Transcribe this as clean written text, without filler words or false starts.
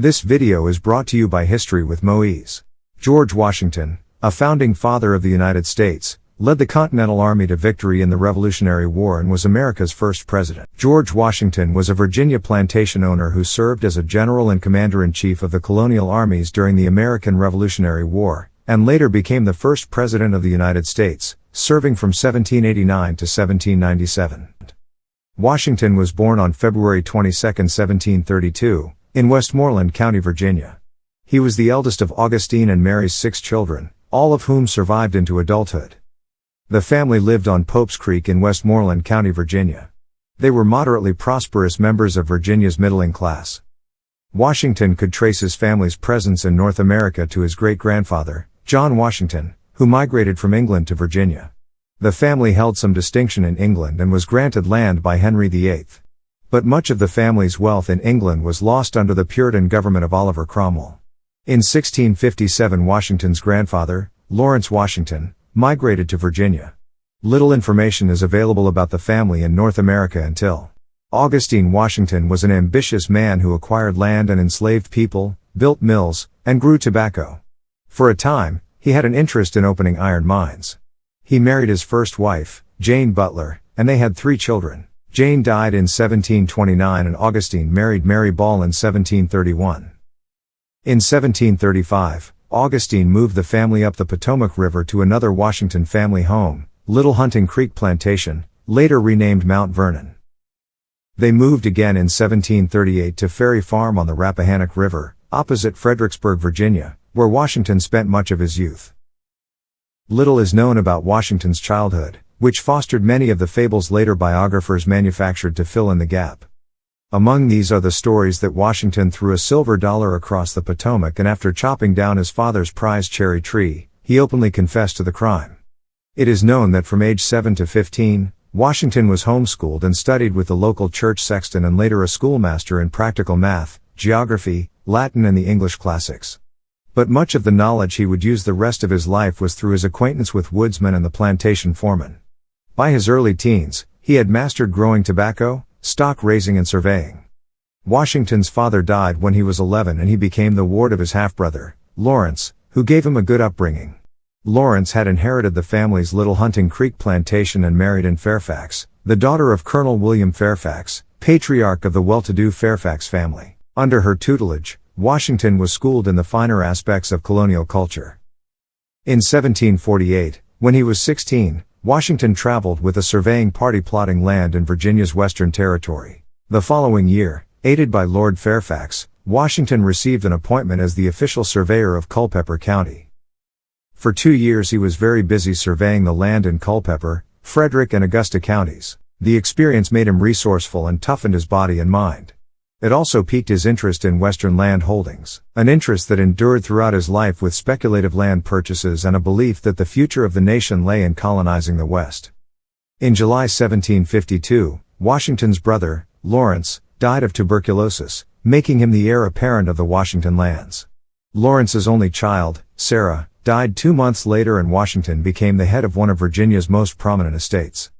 This video is brought to you by History with Moise. George Washington, a founding father of the United States, led the Continental Army to victory in the Revolutionary War and was America's first president. George Washington was a Virginia plantation owner who served as a general and commander-in-chief of the colonial armies during the American Revolutionary War, and later became the first president of the United States, serving from 1789 to 1797. Washington was born on February 22, 1732, in Westmoreland County, Virginia. He was the eldest of Augustine and Mary's 6 children, all of whom survived into adulthood. The family lived on Pope's Creek in Westmoreland County, Virginia. They were moderately prosperous members of Virginia's middling class. Washington could trace his family's presence in North America to his great-grandfather, John Washington, who migrated from England to Virginia. The family held some distinction in England and was granted land by Henry VIII. But much of the family's wealth in England was lost under the Puritan government of Oliver Cromwell. In 1657, Washington's grandfather, Lawrence Washington, migrated to Virginia. Little information is available about the family in North America until Augustine Washington was an ambitious man who acquired land and enslaved people, built mills, and grew tobacco. For a time, he had an interest in opening iron mines. He married his first wife, Jane Butler, and they had 3 children. Jane died in 1729 and Augustine married Mary Ball in 1731. In 1735, Augustine moved the family up the Potomac River to another Washington family home, Little Hunting Creek Plantation, later renamed Mount Vernon. They moved again in 1738 to Ferry Farm on the Rappahannock River, opposite Fredericksburg, Virginia, where Washington spent much of his youth. Little is known about Washington's childhood, which fostered many of the fables later biographers manufactured to fill in the gap. Among these are the stories that Washington threw a silver dollar across the Potomac and after chopping down his father's prized cherry tree, he openly confessed to the crime. It is known that from age 7 to 15, Washington was homeschooled and studied with the local church sexton and later a schoolmaster in practical math, geography, Latin and the English classics. But much of the knowledge he would use the rest of his life was through his acquaintance with woodsmen and the plantation foreman. By his early teens, he had mastered growing tobacco, stock raising and surveying. Washington's father died when he was 11 and he became the ward of his half-brother, Lawrence, who gave him a good upbringing. Lawrence had inherited the family's Little Hunting Creek plantation and married in Fairfax, the daughter of Colonel William Fairfax, patriarch of the well-to-do Fairfax family. Under her tutelage, Washington was schooled in the finer aspects of colonial culture. In 1748, when he was 16, Washington traveled with a surveying party plotting land in Virginia's Western Territory. The following year, aided by Lord Fairfax, Washington received an appointment as the official surveyor of Culpeper County. For 2 years he was very busy surveying the land in Culpeper, Frederick and Augusta counties. The experience made him resourceful and toughened his body and mind. It also piqued his interest in Western land holdings, an interest that endured throughout his life with speculative land purchases and a belief that the future of the nation lay in colonizing the West. In July 1752, Washington's brother, Lawrence, died of tuberculosis, making him the heir apparent of the Washington lands. Lawrence's only child, Sarah, died 2 months later and Washington became the head of one of Virginia's most prominent estates.